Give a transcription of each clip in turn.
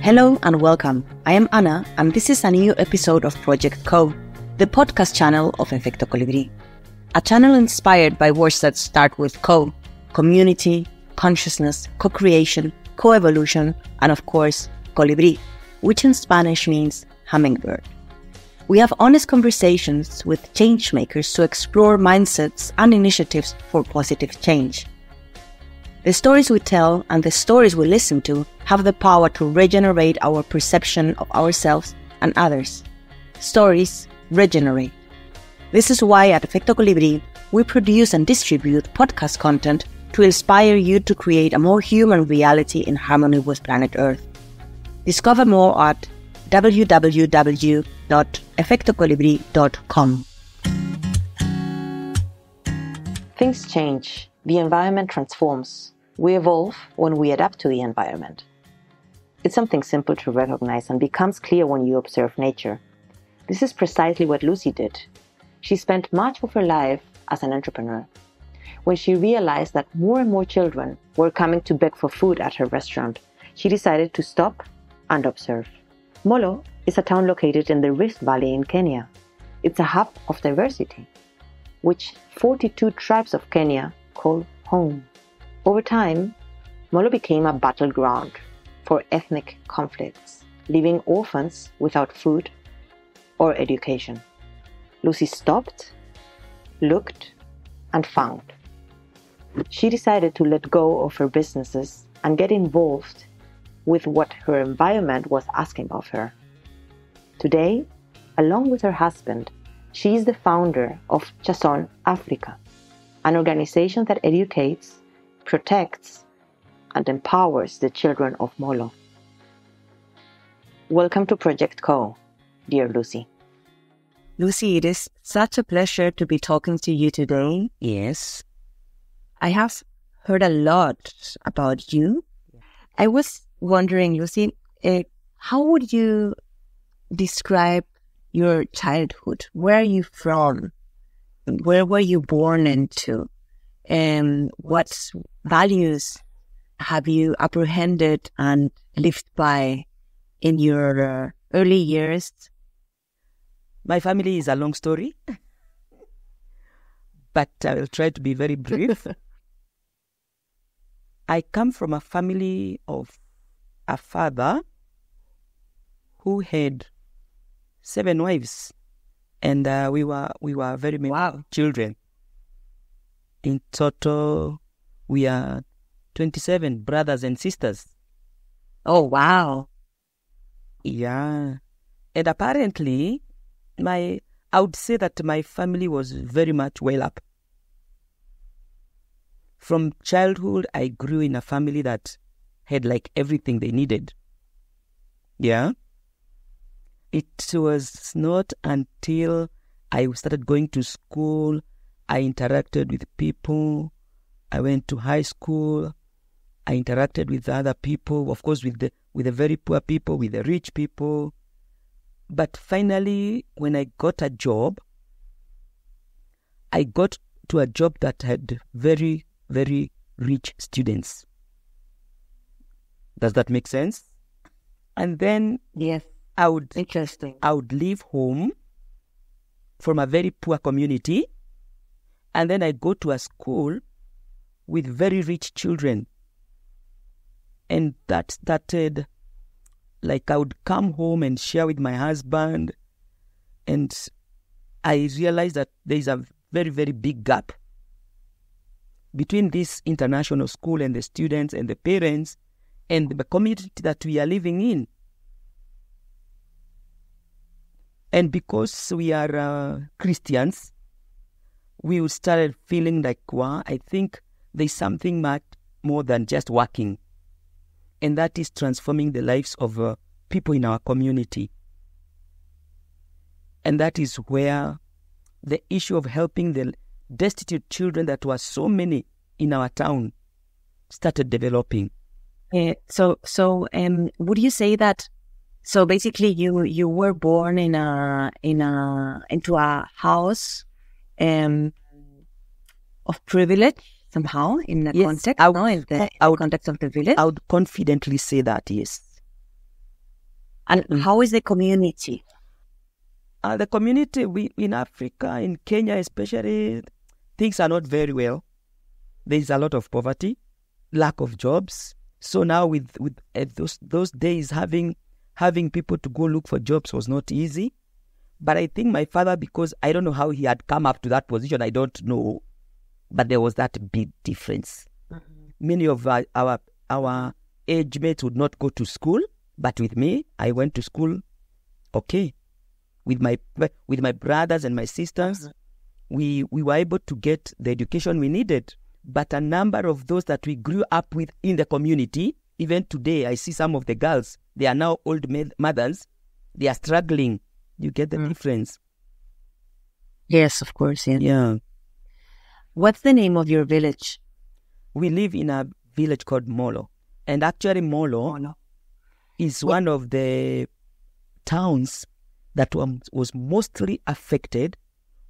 Hello and welcome. I am Anna, and this is a new episode of Project Co, the podcast channel of Efecto Colibri. A channel inspired by words that start with co, community, consciousness, co-creation, co-evolution, and of course, colibri, which in Spanish means hummingbird. We have honest conversations with change makers to explore mindsets and initiatives for positive change. The stories we tell and the stories we listen to have the power to regenerate our perception of ourselves and others. Stories regenerate. This is why at Efecto Colibri, we produce and distribute podcast content to inspire you to create a more human reality in harmony with planet Earth. Discover more at www.efectocolibri.com. Things change. The environment transforms. We evolve when we adapt to the environment. It's something simple to recognize and becomes clear when you observe nature. This is precisely what Lucy did. She spent much of her life as an entrepreneur. When she realized that more and more children were coming to beg for food at her restaurant, she decided to stop and observe. Molo is a town located in the Rift Valley in Kenya. It's a hub of diversity, which 42 tribes of Kenya call home. Over time, Molo became a battleground for ethnic conflicts, leaving orphans without food or education. Lucy stopped, looked, and found. She decided to let go of her businesses and get involved with what her environment was asking of her. Today, along with her husband, she is the founder of Chazon Africa, an organization that educates, protects, and empowers the children of Molo. Welcome to Project Co, dear Lucy. Lucy, it is such a pleasure to be talking to you today. Yes. I have heard a lot about you. I was wondering, Lucy, how would you describe your childhood? Where are you from? Where were you born into? And what values have you apprehended and lived by in your early years? My family is a long story, but I will try to be very brief. I come from a family of a father who had 7 wives, and we were very many children. In total, we are 27 brothers and sisters. Oh, wow. Yeah. And apparently, I would say that my family was very much well up. From childhood, I grew in a family that had like everything they needed. Yeah. It was not until I started going to school, I interacted with people. I went to high school. I interacted with other people, of course, with the very poor people, with the rich people. But finally, when I got a job, I got to a job that had very, very rich students. Does that make sense? And then yes, I would leave home from a very poor community, and then I go to a school with very rich children. And that started, like I would come home and share with my husband, and I realized that there is a very, very big gap between this international school and the students and the parents and the community that we are living in. And because we are Christians, we started feeling like, wow, I think there's something much more than just working. And that is transforming the lives of people in our community. And that is where the issue of helping the destitute children that were so many in our town started developing. So would you say that? So basically, you were born into a house of privilege somehow in the context, in the context of the village. I would confidently say that, yes. And how is the community? The community in Africa, in Kenya especially, things are not very well. There is a lot of poverty, lack of jobs. So now with those days, having people to go look for jobs was not easy. But I think my father, because I don't know how he had come up to that position, I don't know. But there was that big difference. Many of our age mates would not go to school, but with me, I went to school. Okay, with my brothers and my sisters, we were able to get the education we needed. But a number of those that we grew up with in the community, even today, I see some of the girls, they are now old mothers, they are struggling. You get the difference? Yes, of course. Yeah. What's the name of your village? We live in a village called Molo. And actually Molo is one of the towns that was mostly affected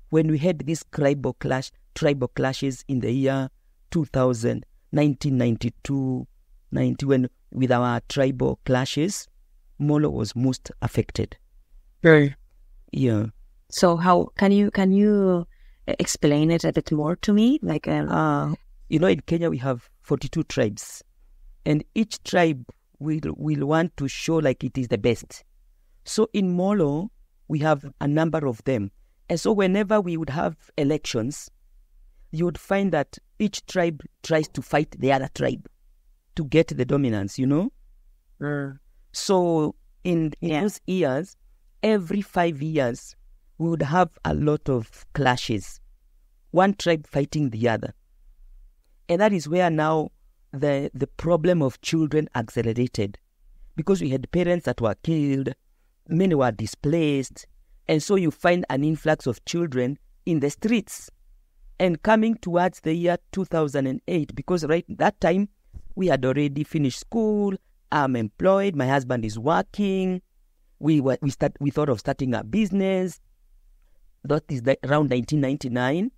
when we had these tribal clashes in the year 2000, 1992, 90, when with our tribal clashes, Molo was most affected. Right. Yeah. So how can you explain it a bit more to me? Like, in Kenya we have 42 tribes, and each tribe will want to show like it is the best. So in Molo we have a number of them, and so whenever we would have elections, you would find that each tribe tries to fight the other tribe to get the dominance. So in those years, every 5 years, we would have a lot of clashes, one tribe fighting the other. And that is where now the problem of children accelerated, because we had parents that were killed, many were displaced, and so you find an influx of children in the streets. And coming towards the year 2008, because right that time we had already finished school, I'm employed, my husband is working, we thought of starting a business. That is around 1999.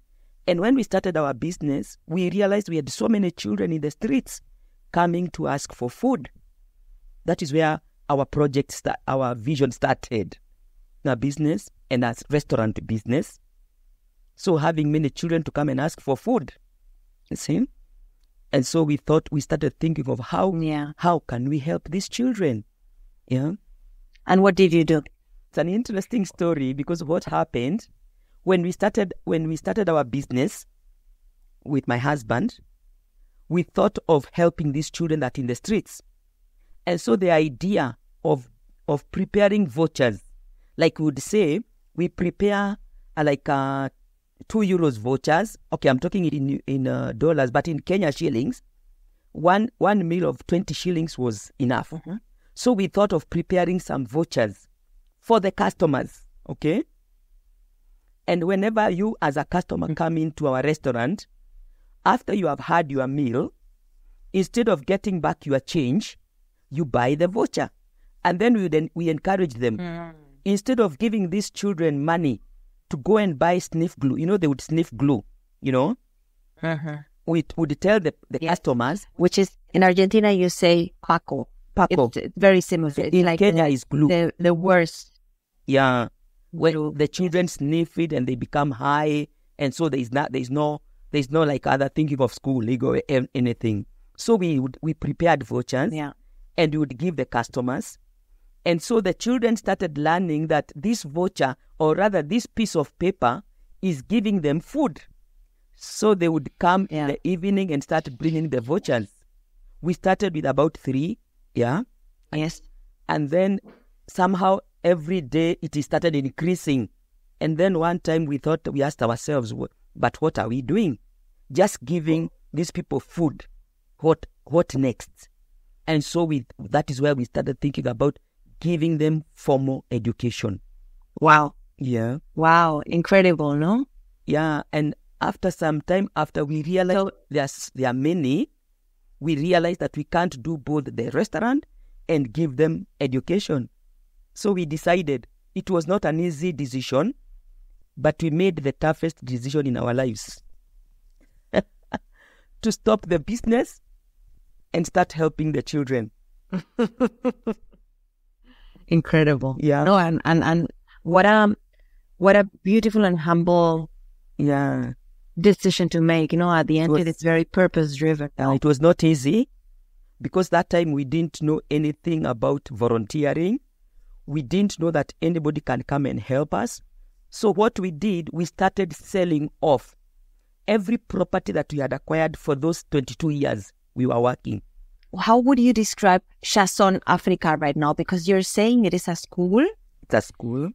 And when we started our business, we realized we had so many children in the streets coming to ask for food. That is where our our vision started. Our business and as restaurant business. So having many children to come and ask for food, you see? And so we started thinking of how can we help these children? Yeah. And what did you do? It's an interesting story, because what happened when we started our business with my husband, we thought of helping these children that in the streets. And so the idea of preparing vouchers, like we would say, we prepare like 2 euros vouchers. Okay, I'm talking in dollars, but in Kenya shillings, one meal of 20 shillings was enough. Mm-hmm. So we thought of preparing some vouchers for the customers, okay? And whenever you as a customer come into our restaurant, after you have had your meal, instead of getting back your change, you buy the voucher. And then we encourage them. Instead of giving these children money to go and buy sniff glue, they would sniff glue, We would tell the customers. Which is, in Argentina, you say Paco. It's very similar. In like Kenya is glue. The worst. Yeah. When the children sniff it and they become high, and so there's no like other thinking of school, legal, anything. So we prepared vouchers, and we would give the customers. And so the children started learning that this voucher, or rather this piece of paper, is giving them food. So they would come in the evening and start bringing the vouchers. We started with about 3, Yes. And then somehow every day it started increasing. And then one time we asked ourselves, but what are we doing? Just giving these people food. What next? And so that is where we started thinking about giving them formal education. Wow. Yeah. Wow. Incredible, no? Yeah. And after some time, after we realized there are many, we realized that we can't do both the restaurant and give them education. So we decided it was not an easy decision, but we made the toughest decision in our lives. To stop the business and start helping the children. Incredible. Yeah. No, and what a beautiful and humble Yeah. decision to make. At the end, was- it's very purpose driven. It was not easy because that time we didn't know anything about volunteering. We didn't know that anybody can come and help us. So what we did, we started selling off every property that we had acquired for those 22 years we were working. How would you describe Chazon Africa right now? Because you're saying it is a school. It's a school.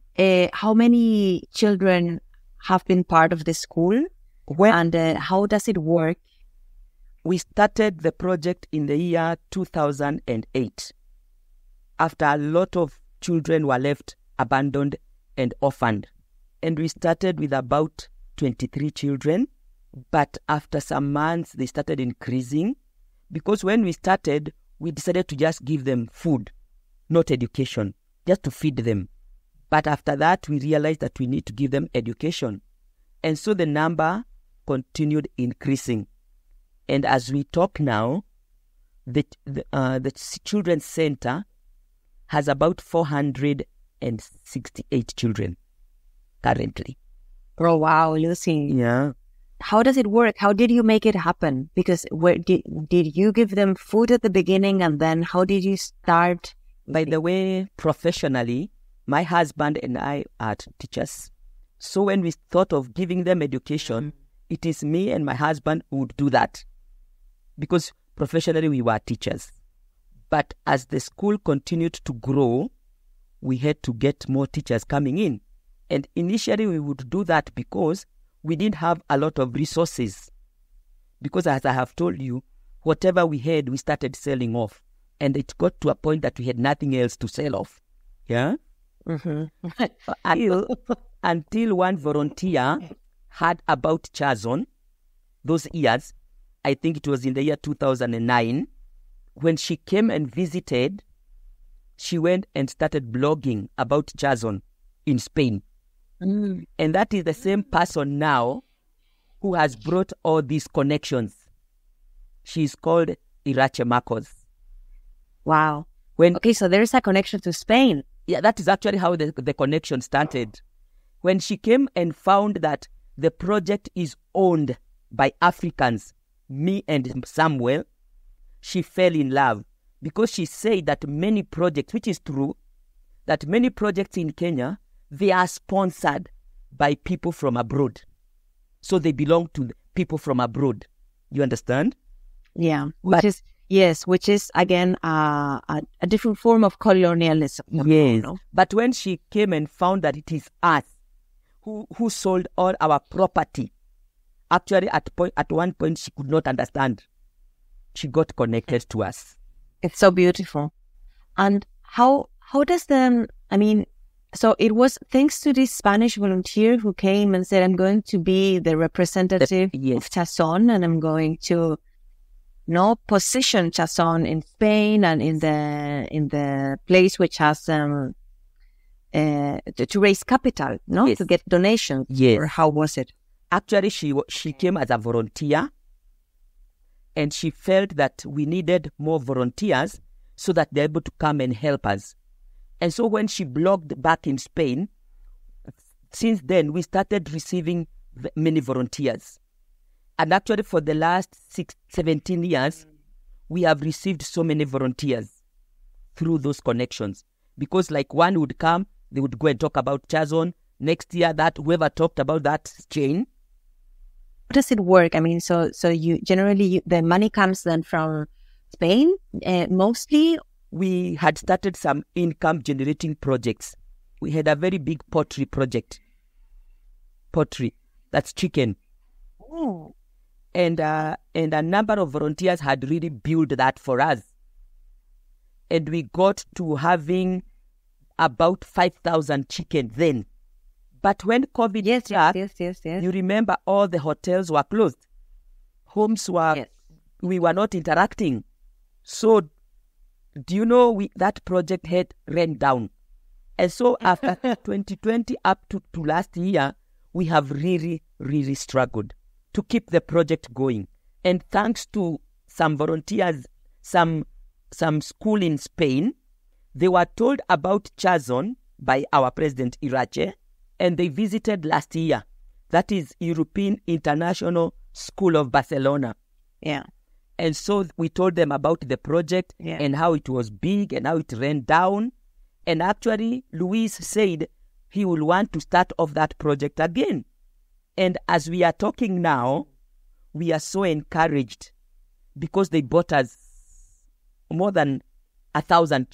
How many children have been part of the school? And how does it work? We started the project in the year 2008 after a lot of children were left abandoned and orphaned. And we started with about 23 children. But after some months, they started increasing because when we started, we decided to just give them food, not education, just to feed them. But after that, we realized that we need to give them education. And so the number continued increasing. And as we talk now, the Children's Center has about 468 children currently. Oh, wow, Lucy. Yeah. How does it work? How did you make it happen? Because did you give them food at the beginning, and then how did you start? By the way, professionally, my husband and I are teachers. So when we thought of giving them education, it is me and my husband who would do that. Because professionally we were teachers. But as the school continued to grow, we had to get more teachers coming in. And initially we would do that because we didn't have a lot of resources. Because as I have told you, whatever we had, we started selling off. And it got to a point that we had nothing else to sell off. Yeah? Until one volunteer heard about Chazon, those years, I think it was in the year 2009, when she came and visited, she went and started blogging about Chazon in Spain. And that is the same person now who has brought all these connections. She's called Irache Marcos. Wow. Okay, so there's a connection to Spain. Yeah, that is actually how the connection started. When she came and found that the project is owned by Africans, me and Samuel, she fell in love because she said that many projects, which is true, that many projects in Kenya, they are sponsored by people from abroad. So they belong to people from abroad. You understand? Yeah, which is again a different form of colonialism. Yes, but when she came and found that it is us who sold all our property, actually at one point she could not understand. She got connected to us. It's so beautiful. And how does so it was thanks to this Spanish volunteer who came and said, I'm going to be the representative of Chazon, and I'm going to position Chazon in Spain and in the place which has to raise capital, to get donations. Yes. Or how was it? Actually, she came as a volunteer, and she felt that we needed more volunteers so that they're able to come and help us. And so when she blogged back in Spain, since then we started receiving many volunteers. And actually for the last 17 years, we have received so many volunteers through those connections. Because like one would come, they would go and talk about Chazon. Next year, that whoever talked about that chain. How does it work? So you generally, the money comes then from Spain, mostly? We had started some income-generating projects. We had a very big pottery project. Pottery, that's chicken. Oh. And a number of volunteers had really built that for us. And we got to having about 5,000 chicken then. But when COVID struck, you remember all the hotels were closed. Homes were, we were not interacting. So, do you know that project had ran down? And so after 2020 up to last year, we have really, really struggled to keep the project going. And thanks to some volunteers, some school in Spain, They were told about Chazon by our president, Irache, and they visited last year. That is European International School of Barcelona. Yeah. And so we told them about the project and how it was big and how it ran down. And actually, Luis said he will want to start off that project again. And as we are talking now, we are so encouraged because they bought us more than 1,000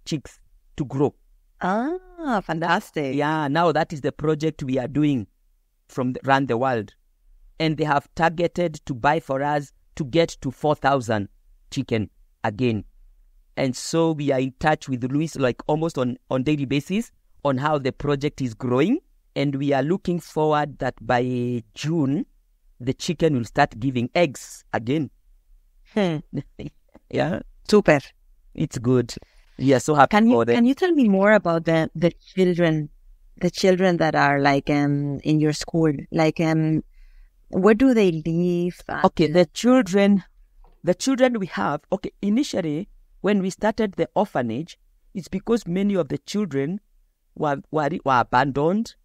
chicks to grow. Ah, fantastic. Yeah, now that is the project we are doing from around the world. And they have targeted to buy for us to get to 4,000 chicken again. And so we are in touch with Luis like almost on daily basis on how the project is growing. And we are looking forward that by June, the chicken will start giving eggs again. Yeah. Super. It's good. We are so happy for them. Can you tell me more about the children that are like in your school? Like where do they live? Okay, the children we have, okay, initially when we started the orphanage, it's because many of the children were abandoned.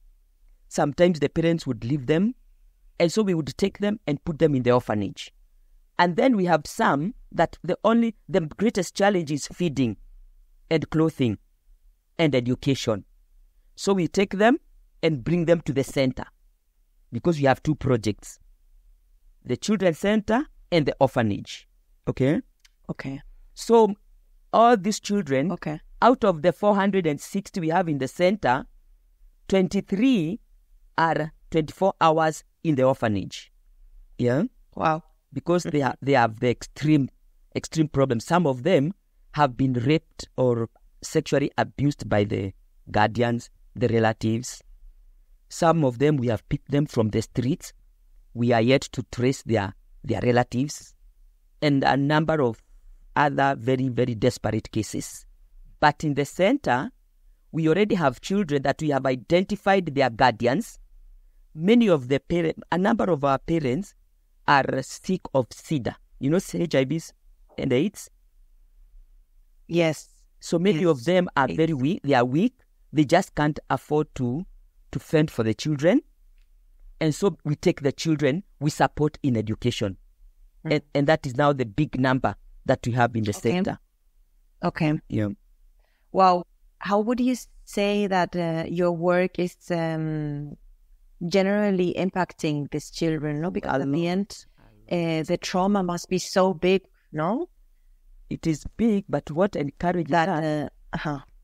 Sometimes the parents would leave them, and so we would take them and put them in the orphanage. And then we have some that the greatest challenge is feeding and clothing and education. So we take them and bring them to the center because we have two projects, the children's center and the orphanage. Okay? Okay. So all these children, out of the 460 we have in the center, 23 are 24 hours in the orphanage. Yeah? Wow. Because they have the extreme problems. Some of them have been raped or sexually abused by the guardians, the relatives. Some of them, we have picked them from the streets. We are yet to trace their relatives. And a number of other very, very desperate cases. But in the center, we already have children that we have identified their guardians. Many of the parents, a number of our parents are sick of SIDA. You know, HIV and AIDS? Yes. So many of them are very weak. They are weak. They just can't afford to fend for the children. And so we take the children, we support in education. And that is now the big number that we have in the sector. Okay. Yeah. Wow. How would you say that your work is generally impacting these children? No, because at the end, the trauma must be so big. No, it is big. But what encourages that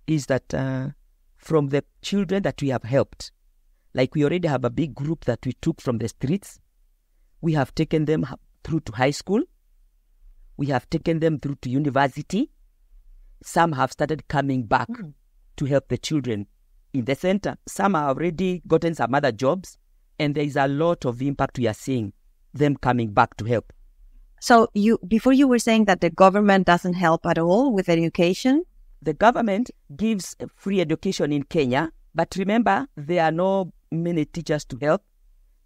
is that from the children that we have helped, like we already have a big group that we took from the streets. We have taken them through to high school. We have taken them through to university. Some have started coming back to help the children in the center. Some have already gotten some other jobs, and there is a lot of impact we are seeing them coming back to help. So before you were saying that the government doesn't help at all with education? The government gives free education in Kenya, but remember, there are no many teachers to help,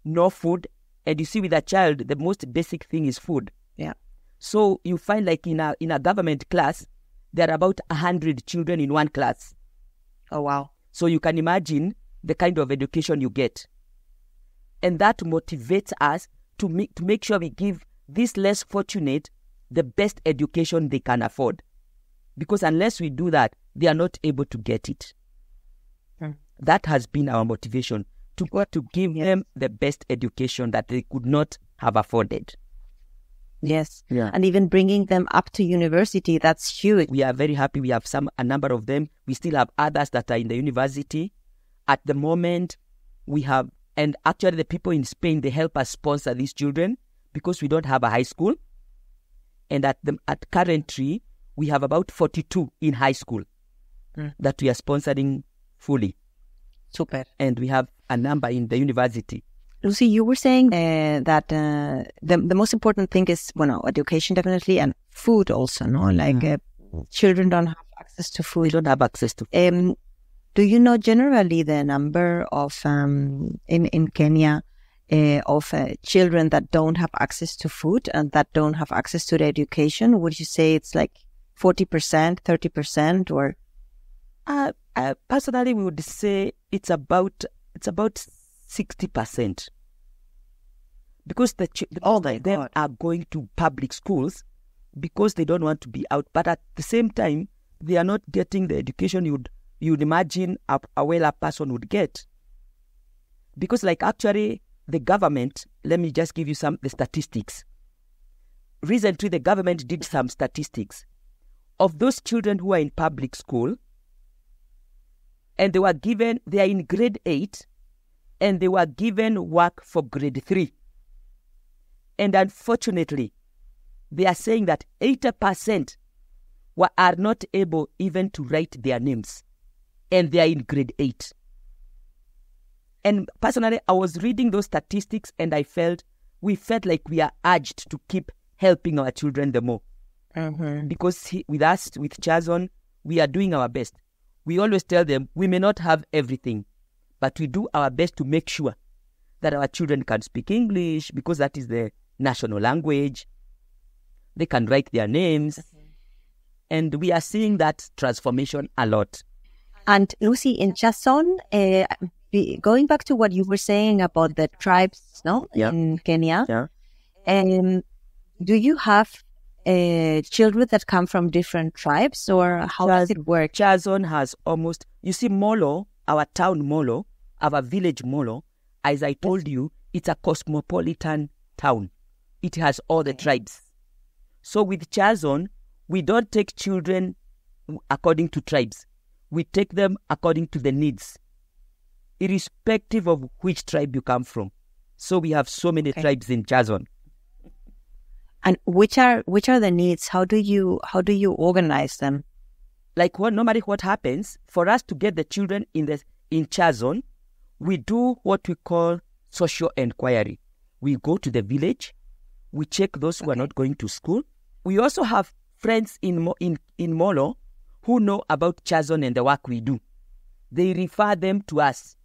no food. And you see, with a child, the most basic thing is food. Yeah. So you find like in a government class, there are about 100 children in one class. Oh, wow. So you can imagine the kind of education you get. And that motivates us to make sure we give these less fortunate the best education they can afford. Because unless we do that, they are not able to get it. That has been our motivation, to give them the best education that they could not have afforded. Yes. Yeah. And even bringing them up to university, that's huge. We are very happy. We have a number of them. We still have others that are in the university. At the moment, we have, and actually the people in Spain, they help us sponsor these children because we don't have a high school. And at currently, we have about 42 in high school that we are sponsoring fully. Super. And we have a number in the university. Lucy, you were saying that the most important thing is, education definitely, and food also, no? Like children don't have access to food. They don't have access to food. Do you know generally the number of, in Kenya, of children that don't have access to food and that don't have access to the education? Would you say it's like 40%, 30%, or? Personally, we would say it's about 60%. Because they are going to public schools because they don't want to be out. But at the same time, they are not getting the education you'd imagine a well-up person would get. Because actually, the government, let me just give you the statistics. Recently, the government did some statistics. Of those children who are in public school, and they are in grade 8, and they were given work for grade 3. And unfortunately, they are saying that 80% are not able even to write their names. And they are in grade 8. And personally, I was reading those statistics and we felt like we are urged to keep helping our children the more. Mm-hmm. Because with Chazon, we are doing our best. We always tell them we may not have everything, but we do our best to make sure that our children can speak English because that is the national language. They can write their names. Mm-hmm. And we are seeing that transformation a lot. And Lucy, in Chazon, going back to what you were saying about the tribes, in Kenya, do you have children that come from different tribes, or how does it work? Chazon has Molo, our town Molo, our village Molo, as I told you, it's a cosmopolitan town. It has all the tribes. So with Chazon, we don't take children according to tribes. We take them according to the needs, irrespective of which tribe you come from. So we have so many tribes in Chazon. And which are the needs? How do you organize them? Normally what happens, for us to get the children in Chazon, we do what we call social inquiry. We go to the village, we check those who are not going to school. We also have friends in Molo who know about Chazon and the work we do. They refer them to us.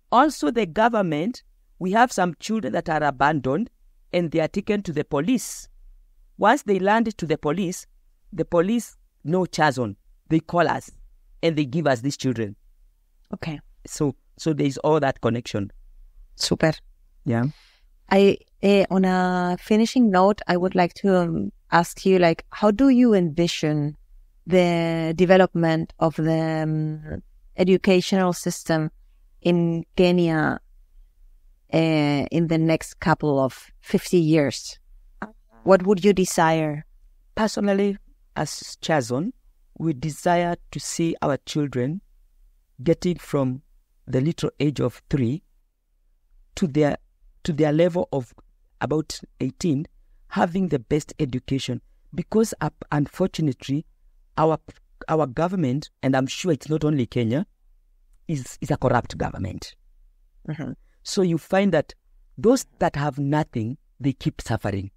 Also, the government, we have some children that are abandoned and they are taken to the police. Once they land to the police know Chazon. They call us and they give us these children. Okay. So there's all that connection. Super. Yeah. On a finishing note, I would like to ask you, how do you envision the development of the educational system in Kenya in the next couple of 50 years? What would you desire? Personally, as Chazon, we desire to see our children getting from the little age of 3 to their level of about 18, having the best education. Because unfortunately, our government, and I'm sure it's not only Kenya, is a corrupt government. Mm-hmm. So you find that those that have nothing, they keep suffering.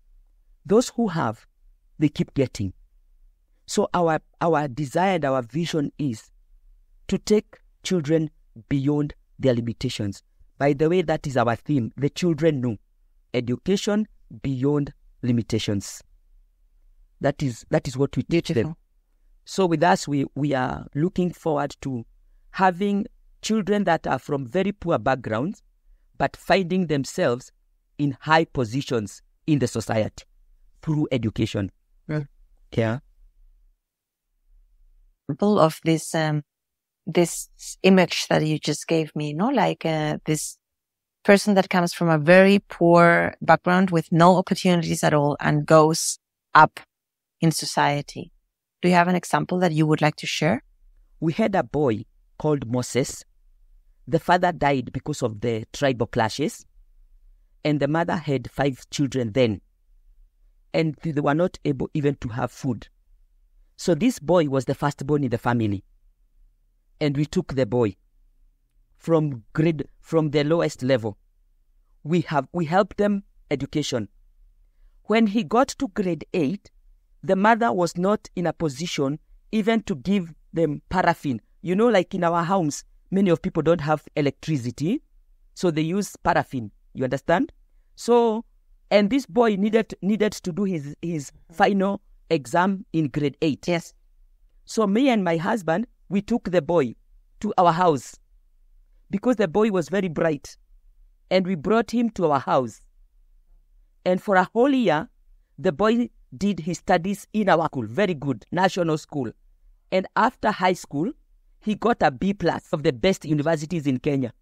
Those who have, they keep getting. So our desire and our vision is to take children beyond their limitations. By the way, that is our theme. The children know. Education beyond limitations. That is what we teach them. So with us, we are looking forward to having children that are from very poor backgrounds, but finding themselves in high positions in the society through education. Yeah. Of this image that you just gave me, this person that comes from a very poor background with no opportunities at all and goes up in society. Do you have an example that you would like to share? We had a boy called Moses. The father died because of the tribal clashes, and the mother had 5 children then, and they were not able even to have food. So this boy was the firstborn in the family, and we took the boy from the lowest level. We helped them education. When he got to grade 8, the mother was not in a position even to give them paraffin. You know, like in our homes, many of people don't have electricity, so they use paraffin. You understand? So, and this boy needed to do his final exam in grade 8. Yes. So me and my husband, we took the boy to our house because the boy was very bright. And we brought him to our house. And for a whole year, the boy did his studies in our school, very good, national school. And after high school, he got a B+ of the best universities in Kenya.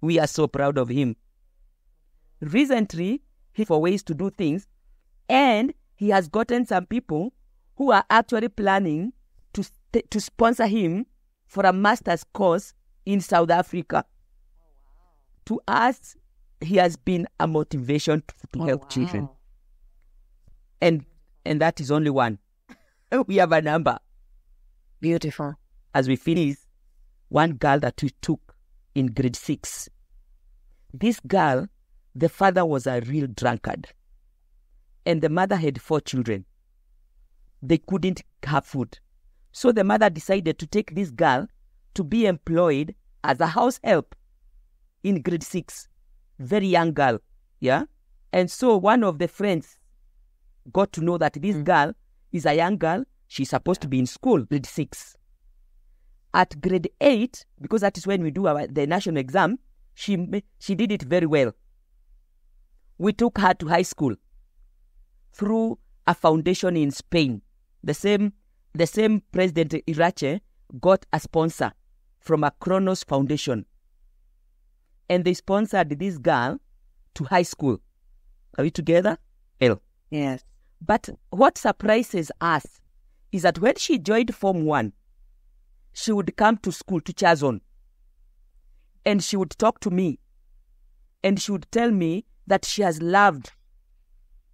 We are so proud of him. Recently, he for ways to do things, and he has gotten some people who are actually planning to sponsor him for a master's course in South Africa. To us, he has been a motivation to help children. And that is only one. We have a number. Beautiful. As we finish, one girl that we took in grade 6. This girl, the father was a real drunkard. And the mother had 4 children. They couldn't have food. So the mother decided to take this girl to be employed as a house help in grade 6. Very young girl, yeah? And so one of the friends got to know that this girl is a young girl. She's supposed to be in school, grade 6. At grade 8, because that is when we do the national exam, she did it very well. We took her to high school through a foundation in Spain. The same President Irache got a sponsor from a Kronos Foundation. And they sponsored this girl to high school. Are we together? L. Yes. But what surprises us is that when she joined Form 1, she would come to school, to Chazon, and she would talk to me, and she would tell me that she has loved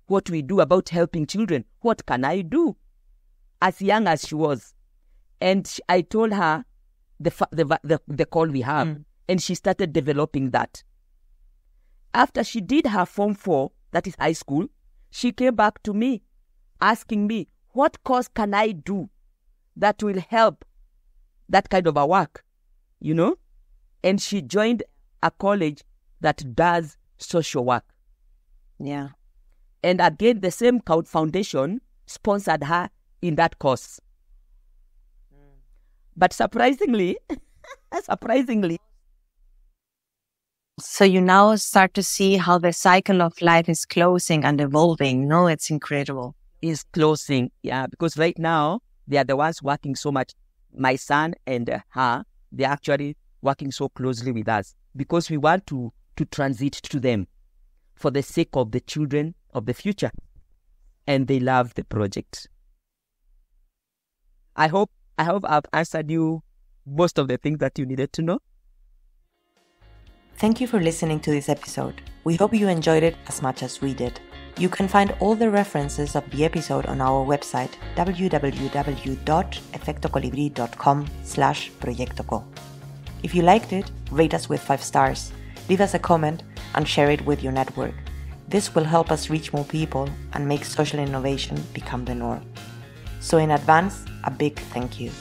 what we do about helping children. What can I do? As young as she was. And I told her the call we have, and she started developing that. After she did her Form 4, that is high school, she came back to me, asking me, what course can I do that will help that kind of a work, you know? And she joined a college that does social work. Yeah. And again, the same foundation sponsored her in that course. But surprisingly, so you now start to see how the cycle of life is closing and evolving. No, it's incredible. It's closing, yeah, because right now, they are the ones working so much. My son and her, they're actually working so closely with us because we want to transit to them for the sake of the children of the future. And they love the project. I hope I've answered you most of the things that you needed to know. Thank you for listening to this episode. We hope you enjoyed it as much as we did. You can find all the references of the episode on our website www.efectocolibri.com/proyectoco. If you liked it, rate us with 5 stars, leave us a comment, and share it with your network. This will help us reach more people and make social innovation become the norm. So in advance, a big thank you.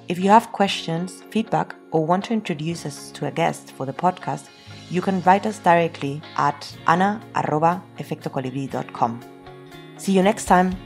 If you have questions, feedback, or want to introduce us to a guest for the podcast, you can write us directly at ana@efectocolibri.com. See you next time.